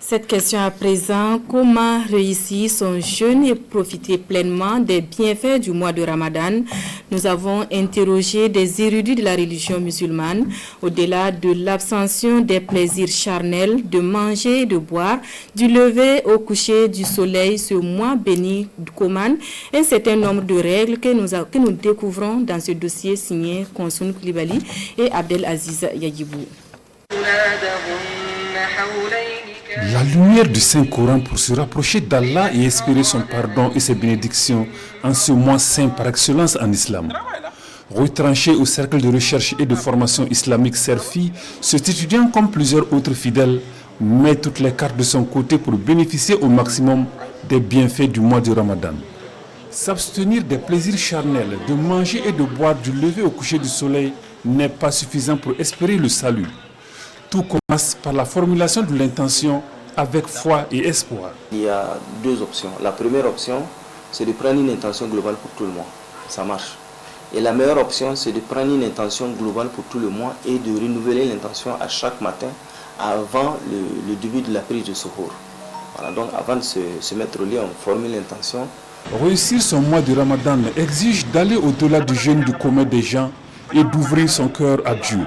Cette question à présent, comment réussir son jeûne et profiter pleinement des bienfaits du mois de Ramadan? Nous avons interrogé des érudits de la religion musulmane. Au-delà de l'abstention des plaisirs charnels, de manger et de boire, du lever au coucher du soleil, ce mois béni commande un certain nombre de règles que nous découvrons dans ce dossier signé Konsoun Koulibaly et Abdelaziz Yagibou. La lumière du Saint-Coran pour se rapprocher d'Allah et espérer son pardon et ses bénédictions en ce mois saint par excellence en islam. Retranché au cercle de recherche et de formation islamique Serfi, cet étudiant, comme plusieurs autres fidèles, met toutes les cartes de son côté pour bénéficier au maximum des bienfaits du mois du Ramadan. S'abstenir des plaisirs charnels, de manger et de boire du lever au coucher du soleil n'est pas suffisant pour espérer le salut. Tout commence par la formulation de l'intention avec foi et espoir. Il y a deux options. La première option, c'est de prendre une intention globale pour tout le mois. Ça marche. Et la meilleure option, c'est de prendre une intention globale pour tout le mois et de renouveler l'intention à chaque matin avant le début de la prise de secours. Voilà, donc avant de se mettre au lit, on formule l'intention. Réussir son mois de Ramadan exige d'aller au-delà du jeûne du commun des gens et d'ouvrir son cœur à Dieu.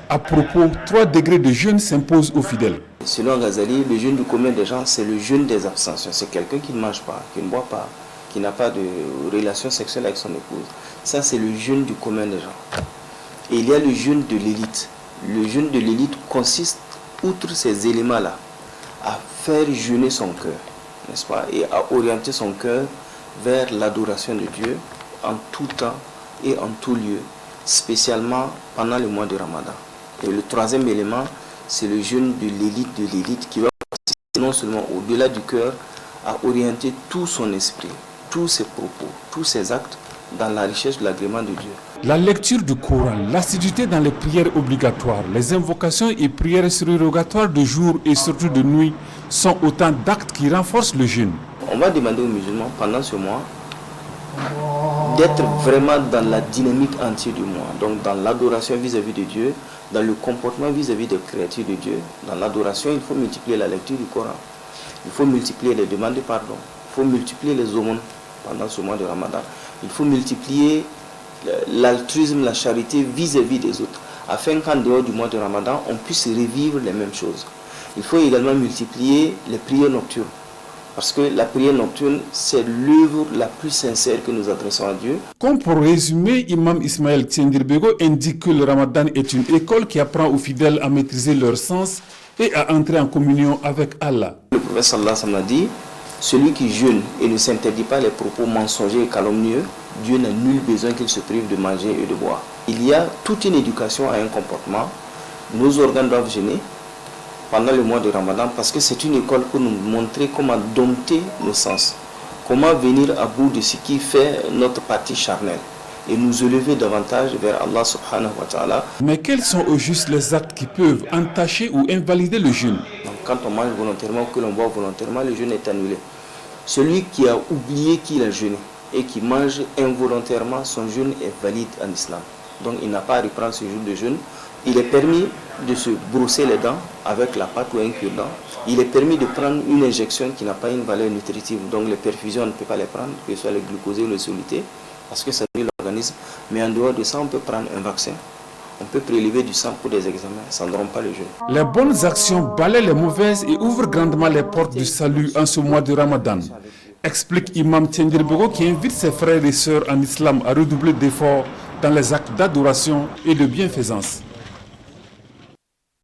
À propos, 3 degrés de jeûne s'imposent aux fidèles. Selon Ghazali, le jeûne du commun des gens, c'est le jeûne des abstentions. C'est quelqu'un qui ne mange pas, qui ne boit pas, qui n'a pas de relation sexuelle avec son épouse. Ça, c'est le jeûne du commun des gens. Et il y a le jeûne de l'élite. Le jeûne de l'élite consiste, outre ces éléments-là, à faire jeûner son cœur, n'est-ce pas, et à orienter son cœur vers l'adoration de Dieu en tout temps et en tout lieu, spécialement pendant le mois de Ramadan. Et le troisième élément, c'est le jeûne de l'élite qui va consister non seulement au-delà du cœur, à orienter tout son esprit, tous ses propos, tous ses actes dans la richesse de l'agrément de Dieu. La lecture du Coran, l'assiduité dans les prières obligatoires, les invocations et prières surérogatoires de jour et surtout de nuit sont autant d'actes qui renforcent le jeûne. On va demander aux musulmans pendant ce mois d'être vraiment dans la dynamique entière du mois, donc dans l'adoration vis-à-vis de Dieu, dans le comportement vis-à-vis des créatures de Dieu. Dans l'adoration, il faut multiplier la lecture du Coran, il faut multiplier les demandes de pardon, il faut multiplier les aumônes pendant ce mois de Ramadan, il faut multiplier l'altruisme, la charité vis-à-vis des autres, afin qu'en dehors du mois de Ramadan, on puisse revivre les mêmes choses. Il faut également multiplier les prières nocturnes. Parce que la prière nocturne, c'est l'œuvre la plus sincère que nous adressons à Dieu. Comme pour résumer, Imam Ismaël Tiendirbego indique que le Ramadan est une école qui apprend aux fidèles à maîtriser leur sens et à entrer en communion avec Allah. Le prophète sallallahu alayhi wa sallam a dit, celui qui jeûne et ne s'interdit pas les propos mensongers et calomnieux, Dieu n'a nul besoin qu'il se prive de manger et de boire. Il y a toute une éducation à un comportement. Nos organes doivent jeûner pendant le mois de Ramadan, parce que c'est une école pour nous montrer comment dompter nos sens, comment venir à bout de ce qui fait notre partie charnelle et nous élever davantage vers Allah subhanahu wa ta'ala. Mais quels sont au juste les actes qui peuvent entacher ou invalider le jeûne? Donc, quand on mange volontairement ou que l'on boit volontairement, le jeûne est annulé. Celui qui a oublié qu'il a jeûné et qui mange involontairement, son jeûne est valide en islam. Donc il n'a pas à reprendre ce jour de jeûne. Il est permis de se brosser les dents avec la pâte ou un cure-dent. Il est permis de prendre une injection qui n'a pas une valeur nutritive. Donc les perfusions, on ne peut pas les prendre, que ce soit le glucosé ou le soluté, parce que ça nuit l'organisme. Mais en dehors de ça, on peut prendre un vaccin. On peut prélever du sang pour des examens. Ça ne rompt pas le jeûne. Les bonnes actions balaient les mauvaises et ouvrent grandement les portes du salut en ce mois de Ramadan. Explique Imam Tiendirbego qui invite ses frères et sœurs en islam à redoubler d'efforts dans les actes d'adoration et de bienfaisance.